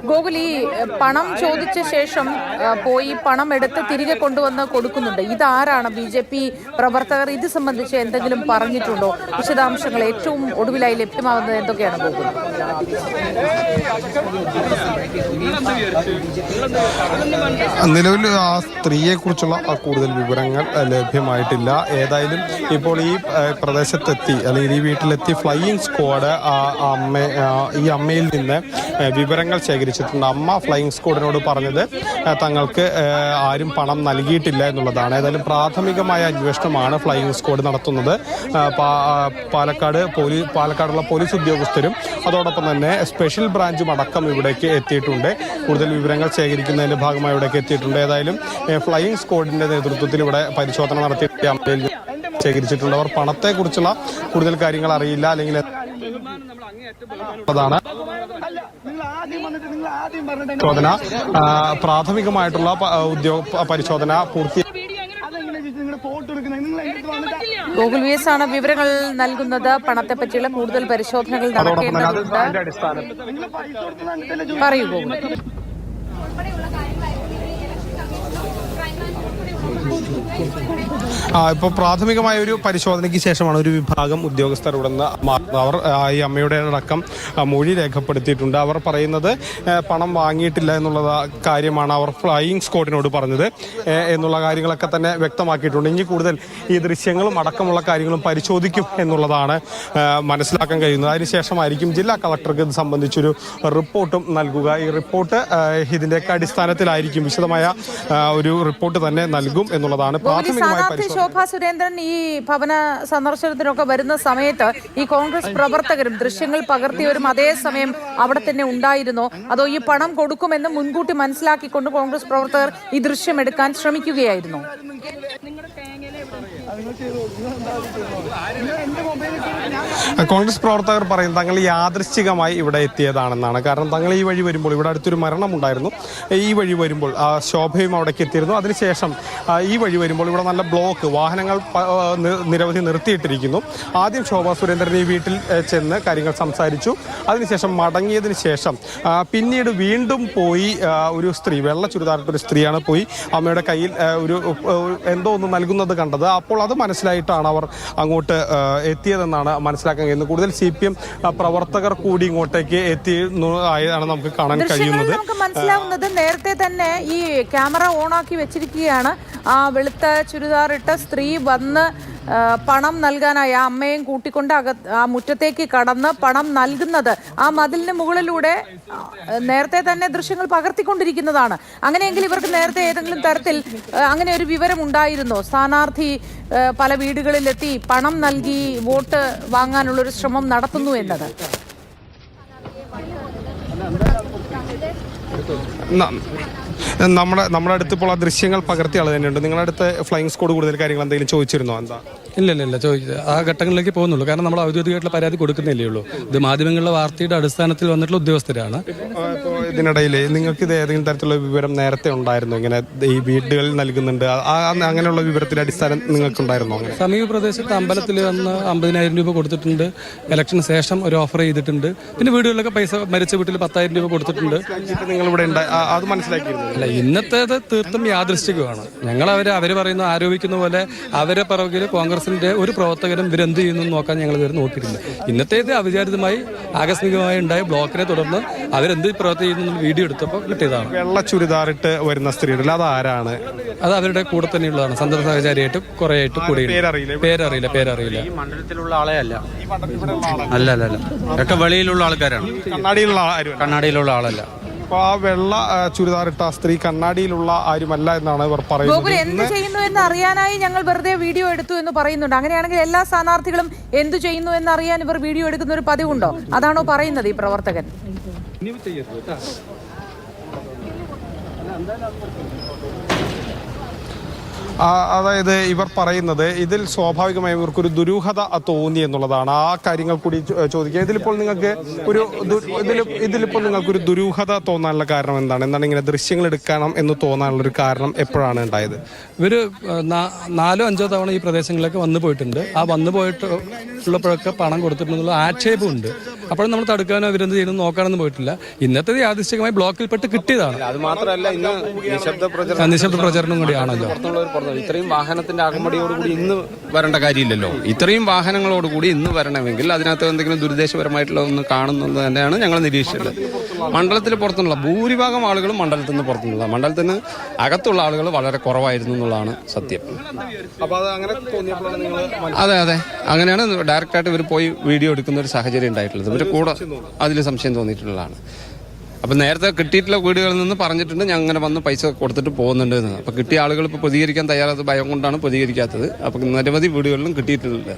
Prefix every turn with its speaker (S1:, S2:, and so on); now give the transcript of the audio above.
S1: ഗോകുൽ, ഈ പണം ചോദിച്ച ശേഷം പോയി പണം എടുത്ത് തിരികെ കൊണ്ടുവന്ന് കൊടുക്കുന്നുണ്ട്. ഇതാരാണ്? BJP പ്രവർത്തകർ ഇത് സംബന്ധിച്ച് എന്തെങ്കിലും പറഞ്ഞിട്ടുണ്ടോ? വിശദാംശങ്ങൾ ഏറ്റവും ഒടുവിലായി ലഭ്യമാകുന്നത് എന്തൊക്കെയാണ് ഗോകുൽ?
S2: നിലവിൽ ആ സ്ത്രീയെ കുറിച്ചുള്ള കൂടുതൽ വിവരങ്ങൾ ലഭ്യമായിട്ടില്ല. ഏതായാലും ഇപ്പോൾ ഈ പ്രദേശത്തെത്തി അല്ലെങ്കിൽ ഈ വീട്ടിലെത്തി ഫ്ലൈയിങ് സ്ക്വാഡ് ഈ അമ്മയിൽ നിന്ന് വിവരങ്ങൾ ശേഖരിച്ചിട്ടുണ്ട്. അമ്മ ഫ്ലൈയിങ് സ്ക്വാഡിനോട് പറഞ്ഞത് തങ്ങൾക്ക് ആരും പണം നൽകിയിട്ടില്ല എന്നുള്ളതാണ്. ഏതായാലും പ്രാഥമികമായ അന്വേഷണമാണ് ഫ്ലൈയിങ് സ്ക്വാഡ് നടത്തുന്നത്. പാലക്കാടുള്ള പോലീസ് ഉദ്യോഗസ്ഥരും അതോടൊപ്പം തന്നെ സ്പെഷ്യൽ ബ്രാഞ്ചും അടക്കം ഇവിടേക്ക് എത്തിയിട്ടുണ്ട്. കൂടുതൽ വിവരങ്ങൾ ശേഖരിക്കുന്നതിന്റെ ഭാഗമായി ഇവിടേക്ക് എത്തിയിട്ടുണ്ട്. ഏതായാലും ഫ്ലൈയിങ് സ്ക്വാഡിന്റെ നേതൃത്വത്തിൽ ഇവിടെ പരിശോധന നടത്തി അമ്മയിൽ ശേഖരിച്ചിട്ടുണ്ട്. അവർ പണത്തെക്കുറിച്ചുള്ള കൂടുതൽ കാര്യങ്ങൾ അറിയില്ല അല്ലെങ്കിൽ ാണ് പരിശോധന. പ്രാഥമികമായിട്ടുള്ള പരിശോധന പൂർത്തിയായി.
S1: ഗോകുൽ VS ആണ് വിവരങ്ങൾ നൽകുന്നത്. പണത്തെ പറ്റിയുള്ള കൂടുതൽ പരിശോധനകൾ നടക്കേണ്ടതുണ്ട്. പറയൂ ഗോകുൽ.
S2: ഇപ്പോൾ പ്രാഥമികമായ ഒരു പരിശോധനയ്ക്ക് ശേഷമാണ് ഒരു വിഭാഗം ഉദ്യോഗസ്ഥർ ഇവിടെ നിന്ന് അവർ ഈ അമ്മയുടെ അടക്കം മൊഴി രേഖപ്പെടുത്തിയിട്ടുണ്ട്. അവർ പറയുന്നത് പണം വാങ്ങിയിട്ടില്ല എന്നുള്ള കാര്യമാണ് അവർ ഫ്ലൈയിങ് സ്ക്വാഡിനോട് പറഞ്ഞത് എന്നുള്ള കാര്യങ്ങളൊക്കെ തന്നെ വ്യക്തമാക്കിയിട്ടുണ്ട്. ഇനി കൂടുതൽ ഈ ദൃശ്യങ്ങളും അടക്കമുള്ള കാര്യങ്ങളും പരിശോധിക്കും എന്നുള്ളതാണ് മനസ്സിലാക്കാൻ കഴിയുന്നത്. അതിനുശേഷമായിരിക്കും ജില്ലാ കളക്ടർക്ക് ഇത് സംബന്ധിച്ചൊരു റിപ്പോർട്ടും നൽകുക. ഈ റിപ്പോർട്ട് ഇതിൻ്റെയൊക്കെ അടിസ്ഥാനത്തിലായിരിക്കും, വിശദമായ ഒരു റിപ്പോർട്ട് തന്നെ നൽകും എന്നുള്ളതാണ്.
S1: ശോഭാ സുരേന്ദ്രൻ ഈ ഭവന സന്ദർശനത്തിനൊക്കെ വരുന്ന സമയത്ത് ഈ കോൺഗ്രസ് പ്രവർത്തകരും ദൃശ്യങ്ങൾ പകർത്തിയവരും അതേസമയം അവിടെ തന്നെ ഉണ്ടായിരുന്നോ? അതോ ഈ പണം കൊടുക്കുമെന്ന് മുൻകൂട്ടി മനസ്സിലാക്കിക്കൊണ്ട് കോൺഗ്രസ് പ്രവർത്തകർ ഈ ദൃശ്യം എടുക്കാൻ ശ്രമിക്കുകയായിരുന്നോ?
S2: കോൺഗ്രസ് പ്രവർത്തകർ പറയും തങ്ങൾ യാദൃശ്ചികമായി ഇവിടെ എത്തിയതാണെന്നാണ്. കാരണം തങ്ങൾ ഈ വഴി വരുമ്പോൾ ഇവിടെ അടുത്തൊരു മരണമുണ്ടായിരുന്നു. ഈ വഴി വരുമ്പോൾ ശോഭയും അവിടേക്ക് എത്തിയിരുന്നു. അതിനുശേഷം ഈ വഴി വരുമ്പോൾ ഇവിടെ നല്ല ബ്ലോക്ക്, വാഹനങ്ങൾ നിരവധി നിർത്തിയിട്ടിരിക്കുന്നു. ആദ്യം ശോഭാ സുരേന്ദ്രൻ ഈ വീട്ടിൽ ചെന്ന് കാര്യങ്ങൾ സംസാരിച്ചു. അതിനുശേഷം മടങ്ങിയതിന് ശേഷം പിന്നീട് വീണ്ടും പോയി ഒരു സ്ത്രീ, വെള്ള ചുരിദാറിട്ടൊരു സ്ത്രീയാണ് പോയി അമ്മയുടെ കയ്യിൽ ഒരു എന്തോ ഒന്ന് നൽകുന്നത് കണ്ടത്. അപ്പോൾ അത് മനസ്സിലായിട്ടാണ് അവർ അങ്ങോട്ട് എത്തിയതെന്നാണ് മനസ്സിലാക്കാൻ കഴിയുന്നത്. കൂടുതൽ CPM പ്രവർത്തകർ കൂടി ഇങ്ങോട്ടേക്ക് എത്തിയാണ് നമുക്ക് കാണാൻ കഴിയുന്നത്.
S1: നമുക്ക് മനസ്സിലാവുന്നത് നേരത്തെ തന്നെ ഈ ക്യാമറ ഓണാക്കി വെച്ചിരിക്കുകയാണ്. ആ വെളുത്ത ചുരിദാറിട്ട സ്ത്രീ വന്ന് പണം നൽകാനായി ആ അമ്മയും കൂട്ടിക്കൊണ്ട് ആ മുറ്റത്തേക്ക് കടന്ന് പണം നൽകുന്നത് ആ മതിലിന് മുകളിലൂടെ നേരത്തെ തന്നെ ദൃശ്യങ്ങൾ പകർത്തിക്കൊണ്ടിരിക്കുന്നതാണ്. അങ്ങനെയെങ്കിൽ ഇവർക്ക് നേരത്തെ ഏതെങ്കിലും തരത്തിൽ അങ്ങനെ ഒരു വിവരം ഉണ്ടായിരുന്നോ? സ്ഥാനാർത്ഥി പല വീടുകളിലെത്തി പണം നൽകി വോട്ട് വാങ്ങാനുള്ളൊരു ശ്രമം നടത്തുന്നു എന്നത്
S2: നമ്മുടെ അടുത്ത് ഇപ്പോൾ ആ ദൃശ്യങ്ങൾ പകർത്തിയ ആൾ തന്നെയുണ്ട്. നിങ്ങളുടെ അടുത്ത് ഫ്ലൈയിങ് സ്ക്വാഡ് കൂടുതൽ കാര്യങ്ങൾ എന്തെങ്കിലും ചോദിച്ചിരുന്നോ? എന്താ?
S3: ഇല്ല ചോദിച്ചത് ആ ഘട്ടങ്ങളിലേക്ക് പോകുന്നുള്ളൂ. കാരണം നമ്മൾ ഔദ്യോഗികമായിട്ടുള്ള പരാതി കൊടുക്കുന്നല്ലേ ഉള്ളൂ. ഇത് മാധ്യമങ്ങളിലെ വാർത്തയുടെ അടിസ്ഥാനത്തിൽ വന്നിട്ടുള്ള ഉദ്യോഗസ്ഥരാണ്.
S2: ഇതിനിടയിൽ നിങ്ങൾക്ക് ഇത് ഏതെങ്കിലും തരത്തിലുള്ള വിവരം നേരത്തെ ഉണ്ടായിരുന്നു? ഇങ്ങനെ ഈ വീടുകളിൽ നൽകുന്നുണ്ട് അങ്ങനെയുള്ള വിവരത്തിന്റെ അടിസ്ഥാനം നിങ്ങൾക്കുണ്ടായിരുന്നോ?
S3: സമീപ പ്രദേശത്ത് അമ്പലത്തിൽ വന്ന് 50,000 രൂപ കൊടുത്തിട്ടുണ്ട്. ഇലക്ഷന് ശേഷം ഒരു ഓഫർ ചെയ്തിട്ടുണ്ട്. പിന്നെ വീടുകളിലൊക്കെ പൈസ, മരിച്ച വീട്ടിൽ 10,000 രൂപ കൊടുത്തിട്ടുണ്ട്.
S2: നിങ്ങളിവിടെ അത് മനസ്സിലാക്കിയിരുന്നു?
S3: അല്ല, ഇന്നത്തേത് തീർത്തും യാദൃശ്ചികമാണ്. ഞങ്ങൾ അവർ പറയുന്ന ആരോപിക്കുന്ന പോലെ അവരെ പിറകിൽ കോൺഗ്രസിന്റെ ഒരു പ്രവർത്തകരും ഇവരെന്ത് ചെയ്യുന്നു നോക്കാൻ ഞങ്ങൾ ഇതുവരെ നോക്കിയിട്ടില്ല. ഇന്നത്തേത് അവിചാരിതമായി ആകസ്മികമായി ഉണ്ടായ ബ്ലോക്കിനെ തുടർന്ന് അവരെന്ത് പ്രവർത്തി ചെയ്യുന്ന വീഡിയോ എടുത്തപ്പോൾ കിട്ടിയതാണ്.
S2: വെള്ള ചുരിദാറിട്ട് വരുന്ന സ്ത്രീകൾ അത് ആരാണ്?
S3: അത് അവരുടെ കൂടെ തന്നെയുള്ളതാണ്. സന്ദർഭ സഹചാരിയായിട്ട് കുറെ ആയിട്ട് കൂടി. പേരറിയില്ല.
S4: ഈ മണ്ഡലത്തിലുള്ള ആളെ അല്ല ഒക്കെ വെളിയിലുള്ള ആൾക്കാരാണ്. കണ്ണാടിയിലുള്ള ആളല്ല.
S2: അപ്പോൾ ആ വെള്ള ചുരിദാറിട്ട സ്ത്രീ കണ്ണാടിയിലുള്ള ആരുമല്ല എന്നാണ് ഇവർ പറയുന്നത്.
S1: എന്ത് ചെയ്യുന്നു എന്ന് അറിയാനായി ഞങ്ങൾ വെറുതെ വീഡിയോ എടുത്തു എന്ന് പറയുന്നുണ്ട്. അങ്ങനെയാണെങ്കിൽ എല്ലാ സ്ഥാനാർത്ഥികളും എന്തു ചെയ്യുന്നു എന്ന് അറിയാൻ ഇവർ വീഡിയോ എടുക്കുന്ന ഒരു പതിവുണ്ടോ? അതാണോ പറയുന്നത് ഈ പ്രവർത്തകൻ?
S2: അതായത് ഇവർ പറയുന്നത് ഇതിൽ സ്വാഭാവികമായും ഇവർക്കൊരു ദുരൂഹത തോന്നി എന്നുള്ളതാണ്. ആ കാര്യങ്ങൾ കൂടി ചോദിക്കുക. ഇതിലിപ്പോൾ നിങ്ങൾക്കൊരു ദുരൂഹത തോന്നാനുള്ള കാരണം എന്താണ് ഇങ്ങനെ ദൃശ്യങ്ങൾ എടുക്കണം എന്ന് തോന്നാനുള്ളൊരു കാരണം എപ്പോഴാണ് ഉണ്ടായത്?
S3: ഇവർ 4-5 തവണ ഈ പ്രദേശങ്ങളിലൊക്കെ വന്നു പോയിട്ടുണ്ട്. ആ വന്നു പോയിട്ടുള്ളപ്പോഴൊക്കെ പണം കൊടുത്തിട്ടുണ്ടെന്നുള്ള ആക്ഷേപമുണ്ട്. അപ്പോഴും നമ്മൾ തടുക്കാനോ അവരെന്ത് ചെയ്യണമെന്ന് നോക്കാനൊന്നും പോയിട്ടില്ല. ഇന്നത്തെ യാദൃശ്ചികമായി ബ്ലോക്കിൽപ്പെട്ട് കിട്ടിയതാണ്.
S5: അത് മാത്രമല്ല, ഇന്ന്
S3: നിശബ്ദ പ്രചരണം കൂടിയാണല്ലോ.
S5: ഇത്രയും വാഹനത്തിന്റെ അകമ്പടിയോടുകൂടി ഇന്ന് വരേണ്ട കാര്യമില്ലല്ലോ. ഇത്രയും വാഹനങ്ങളോടുകൂടി ഇന്ന് വരണമെങ്കിൽ അതിനകത്ത് എന്തെങ്കിലും ദുരുദ്ദേശപരമായിട്ടുള്ള ഒന്ന് കാണുന്നത് തന്നെയാണ് ഞങ്ങൾ നിരീക്ഷിച്ചത്. മണ്ഡലത്തിൽ പുറത്തുനിന്നുള്ള ഭൂരിഭാഗം ആളുകളും മണ്ഡലത്തിൽ നിന്ന് പുറത്തുനിന്നുള്ള, മണ്ഡലത്തിൽ നിന്ന് അകത്തുള്ള ആളുകൾ വളരെ കുറവായിരുന്നു എന്നുള്ളതാണ് സത്യം. അതെ അതെ, അങ്ങനെയാണ് ഡയറക്റ്റായിട്ട് ഇവർ പോയി വീഡിയോ എടുക്കുന്ന ഒരു സാഹചര്യം ഉണ്ടായിട്ടുള്ളത്. ഇവർ കൂടെ അതിൽ സംശയം തോന്നിയിട്ടുള്ളതാണ്. അപ്പം നേരത്തെ കിട്ടിയിട്ടുള്ള വീടുകളിൽ നിന്ന് പറഞ്ഞിട്ടുണ്ട് ഞാൻ അങ്ങനെ വന്ന് പൈസ കൊടുത്തിട്ട് പോകുന്നുണ്ട് എന്ന്. അപ്പം കിട്ടിയ ആളുകൾ ഇപ്പോൾ പ്രതികരിക്കാൻ തയ്യാറാത്ത ഭയം കൊണ്ടാണ് പ്രതികരിക്കാത്തത്. അപ്പം നിരവധി വീടുകളിലും കിട്ടിയിട്ടുണ്ട്.